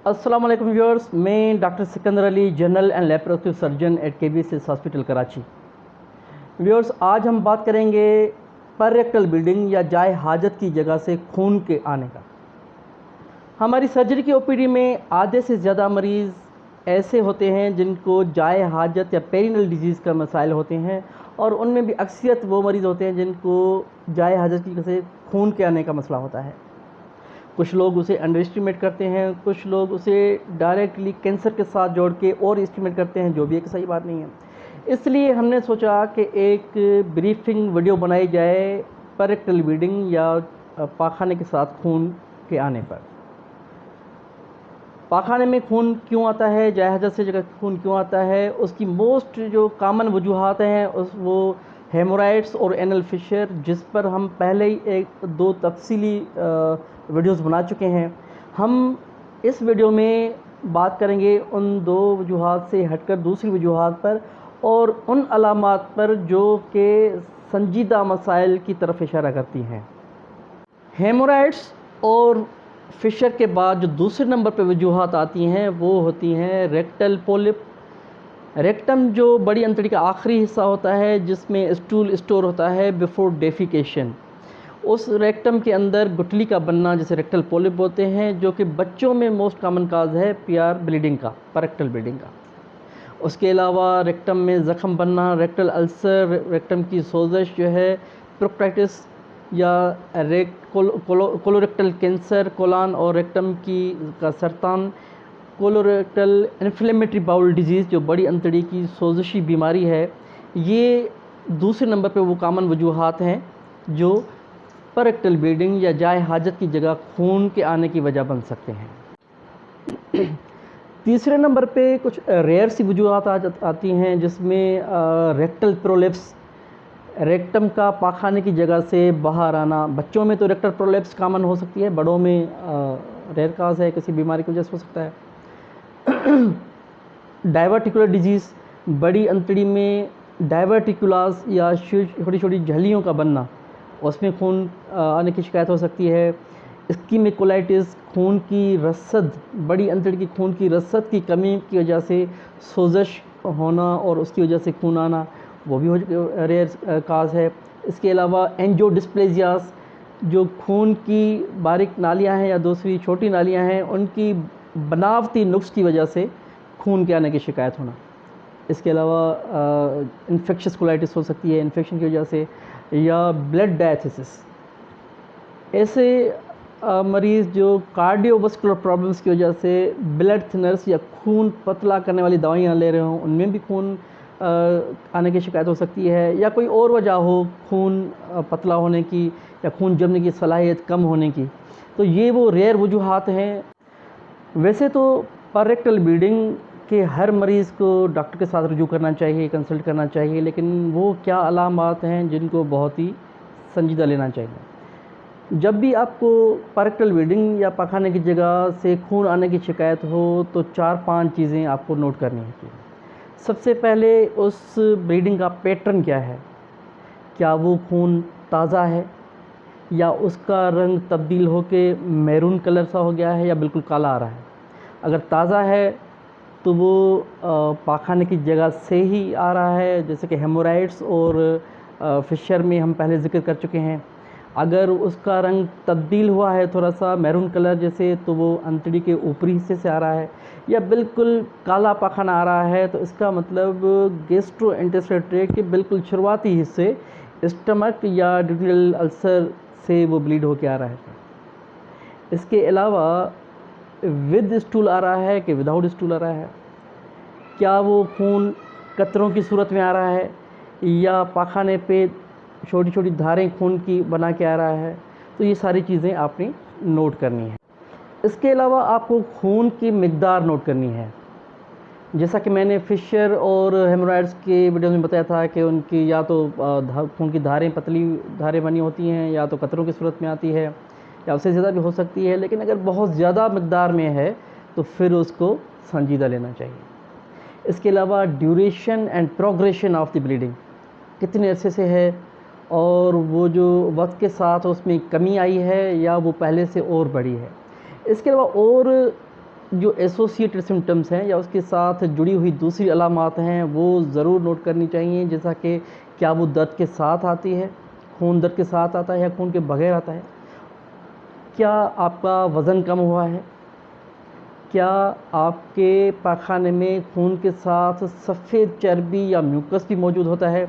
अस्सलाम वालेकुम व्यूअर्स, मैं doctor Sikandar Ali, general and laparoscopic surgeon eight KBCS hospital Karachi. Viewers, आज हम बात करेंगे पररेक्टल ब्लीडिंग या जाए हाजत की जगह से खून के आने का। हमारी सर्जरी की OPD में आधे से ज़्यादा मरीज़ ऐसे होते हैं जिनको जाए हाजत या पेरिनल डिजीज़ का मसाइल होते हैं, और उनमें भी अक्सरियत वो मरीज़ होते हैं जिनको जाए हाजत की वजह से खून के आने का मसला होता है। कुछ लोग उसे अंडर एस्टिमेट करते हैं, कुछ लोग उसे डायरेक्टली कैंसर के साथ जोड़ के और एस्टिमेट करते हैं, जो भी एक सही बात नहीं है। इसलिए हमने सोचा कि एक ब्रीफिंग वीडियो बनाई जाए पररेक्टल ब्लीडिंग या पाखाने के साथ खून के आने पर। पाखाने में खून क्यों आता है, जाए हाजत से जगह खून क्यों आता है, उसकी मोस्ट जो कॉमन वजूहात हैं वो हेमोराइड्स और एनल फिशर, जिस पर हम पहले ही एक दो तफसीली वीडियोस बना चुके हैं। हम इस वीडियो में बात करेंगे उन दो वजूहात से हटकर दूसरी वजूहात पर और उन अलामात पर जो कि संजीदा मसाइल की तरफ इशारा करती हैं। हेमोराइड्स और फिशर के बाद जो दूसरे नंबर पर वजूहात आती हैं वो होती हैं रेक्टल पोलिप। रेक्टम जो बड़ी अंतड़ी का आखिरी हिस्सा होता है जिसमें स्टूल स्टोर होता है बिफोर डेफिकेशन, उस रेक्टम के अंदर गुठली का बनना जिसे रेक्टल पोलिप बोलते हैं, जो कि बच्चों में मोस्ट कॉमन काज है PR ब्लीडिंग का, पररेक्टल ब्लीडिंग का। उसके अलावा रेक्टम में ज़ख़म बनना, रेक्टल अल्सर, रेक्टम की सोजश जो है, प्रोक्टाइटिस या कोलोरेक्टल कैंसर, कोलान और रेक्टम का सरतान, कोलोरेक्टल इन्फ्लेमेटरी बाउल डिजीज़ जो बड़ी अंतड़ी की सोजशी बीमारी है, ये दूसरे नंबर पे वो कॉमन वजूहात हैं जो पररेक्टल ब्लीडिंग या जाए हाजत की जगह खून के आने की वजह बन सकते हैं। तीसरे नंबर पे कुछ रेयर सी वजूहात आती हैं जिसमें रेक्टल प्रोलेप्स, रेक्टम का पाखाने की जगह से बाहर आना। बच्चों में तो रेक्टल प्रोलेप्स कॉमन हो सकती है, बड़ों में रेयर काज है, किसी बीमारी की वजह से हो सकता है। डाइवर्टिकुलर डिजीज़, बड़ी अंतड़ी में डाइवर्टिकुलास या छोटी छोटी झलियों का बनना, उसमें खून आने की शिकायत हो सकती है। इस्कीमिक कोलाइटिस, खून की रसद, बड़ी अंतड़ी की खून की रसद की कमी की वजह से सोजश होना और उसकी वजह से खून आना, वो भी रेयर काज है। इसके अलावा एंजियोडिस्प्लेजियास, जो खून की बारीक नालियां हैं या दूसरी छोटी नालियां हैं, उनकी बनावटी नुक्स की वजह से खून के आने की शिकायत होना। इसके अलावा इन्फेक्शस कोलाइटिस हो सकती है इन्फेक्शन की वजह से, या ब्लड डायथिसिस। ऐसे मरीज़ जो कार्डियोवास्कुलर प्रॉब्लम्स की वजह से ब्लड थिनर्स या खून पतला करने वाली दवाइयाँ ले रहे हों, उनमें भी खून आने की शिकायत हो सकती है, या कोई और वजह हो खून पतला होने की या खून जमने की सलाहियत कम होने की। तो ये वो रेयर वजूहात हैं। वैसे तो पररेक्टल ब्लीडिंग के हर मरीज़ को डॉक्टर के साथ रुजू करना चाहिए, कंसल्ट करना चाहिए, लेकिन वो क्या अलामात हैं जिनको बहुत ही संजीदा लेना चाहिए। जब भी आपको पररेक्टल ब्लीडिंग या पाखाने की जगह से खून आने की शिकायत हो तो 4-5 चीज़ें आपको नोट करनी होती हैं। सबसे पहले उस ब्लीडिंग का पैटर्न क्या है, क्या वो खून ताज़ा है या उसका रंग तब्दील होके मैरून कलर सा हो गया है या बिल्कुल काला आ रहा है। अगर ताज़ा है तो वो पाखाने की जगह से ही आ रहा है, जैसे कि हेमोराइड्स और फिशर में हम पहले ज़िक्र कर चुके हैं। अगर उसका रंग तब्दील हुआ है थोड़ा सा मैरून कलर जैसे, तो वो अंतड़ी के ऊपरी हिस्से से आ रहा है, या बिल्कुल काला पाखाना आ रहा है, तो इसका मतलब गैस्ट्रोइंटेस्टाइनल ट्रैक्ट के बिल्कुल शुरुआती हिस्से स्टमक या ड्यूडेनल अल्सर से वो ब्लीड होके आ रहा है। इसके अलावा विद स्टूल आ रहा है कि विदाउट स्टूल आ रहा है, क्या वो खून कतरों की सूरत में आ रहा है या पाखाने पे छोटी छोटी धारें खून की बना के आ रहा है। तो ये सारी चीज़ें आपने नोट करनी है। इसके अलावा आपको खून की मिकदार नोट करनी है। जैसा कि मैंने फिशर और हेमोराइड्स के वीडियो में बताया था कि उनकी या तो खून की धारें पतली धारें बनी होती हैं, या तो कतरों की सूरत में आती है, या उससे ज़्यादा भी हो सकती है। लेकिन अगर बहुत ज़्यादा मिकदार में है तो फिर उसको संजीदा लेना चाहिए। इसके अलावा duration and progression of the bleeding, कितने अरसे से है और वो जो वक्त के साथ उसमें कमी आई है या वो पहले से और बढ़ी है। इसके अलावा और जो एसोसिएटेड सिम्टम्स हैं या उसके साथ जुड़ी हुई दूसरी अलामात हैं वो ज़रूर नोट करनी चाहिए, जैसा कि क्या वो दर्द के साथ आती है, खून दर्द के साथ आता है या खून के बगैर आता है, क्या आपका वज़न कम हुआ है, क्या आपके पाखाने में खून के साथ सफ़ेद चर्बी या म्यूकस भी मौजूद होता है,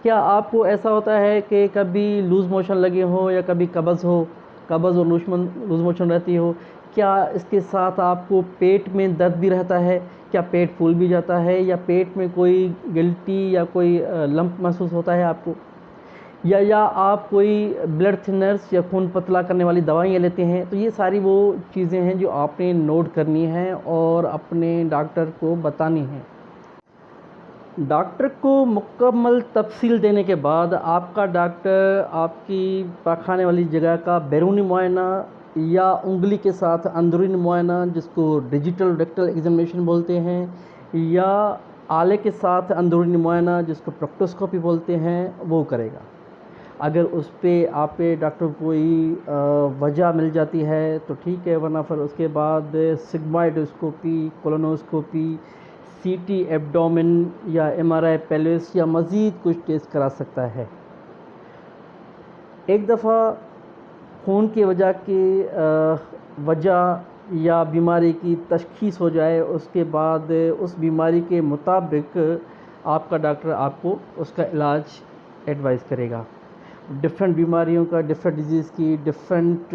क्या आपको ऐसा होता है कि कभी लूज़ मोशन लगे हो या कभी कब्ज़ और लूज़ मोशन रहती हो, क्या इसके साथ आपको पेट में दर्द भी रहता है, क्या पेट फूल भी जाता है या पेट में कोई गिल्टी या कोई लंप महसूस होता है आपको, या आप कोई ब्लड थिनर्स या खून पतला करने वाली दवाइयाँ लेते हैं। तो ये सारी वो चीज़ें हैं जो आपने नोट करनी हैं और अपने डॉक्टर को बतानी हैं। डॉक्टर को मुकम्मल तफ़सील देने के बाद आपका डॉक्टर आपकी पाखाने वाली जगह का बैरूनी मुआयना या उंगली के साथ अंदरूनी मुआयना, जिसको डिजिटल रेक्टल एग्जामिनेशन बोलते हैं, या आले के साथ अंदरूनी मुआयना जिसको प्रोक्टोस्कोपी बोलते हैं, वो करेगा। अगर उस पे आप पे डॉक्टर कोई वजह मिल जाती है तो ठीक है, वरना फिर उसके बाद सिग्माइडोस्कोपी, कोलोनोस्कोपी, सीटी एब्डोमेन या एमआरआई पेल्विस या मज़ीद कुछ टेस्ट करा सकता है। एक दफ़ा खून की वजह या बीमारी की तशख़ीस हो जाए, उसके बाद उस बीमारी के मुताबिक आपका डॉक्टर आपको उसका इलाज एडवाइस करेगा। डिफरेंट बीमारियों का, डिफरेंट डिजीज़ की डिफरेंट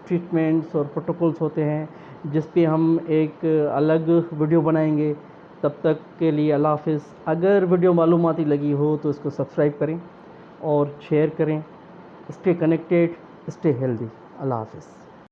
ट्रीटमेंट्स और प्रोटोकॉल्स होते हैं, जिस पे हम एक अलग वीडियो बनाएंगे। तब तक के लिए अल्लाह हाफ़िज़। अगर वीडियो मालूमाती लगी हो तो इसको सब्सक्राइब करें और शेयर करें। Stay connected, stay healthy. अल्लाह हाफ़िज़।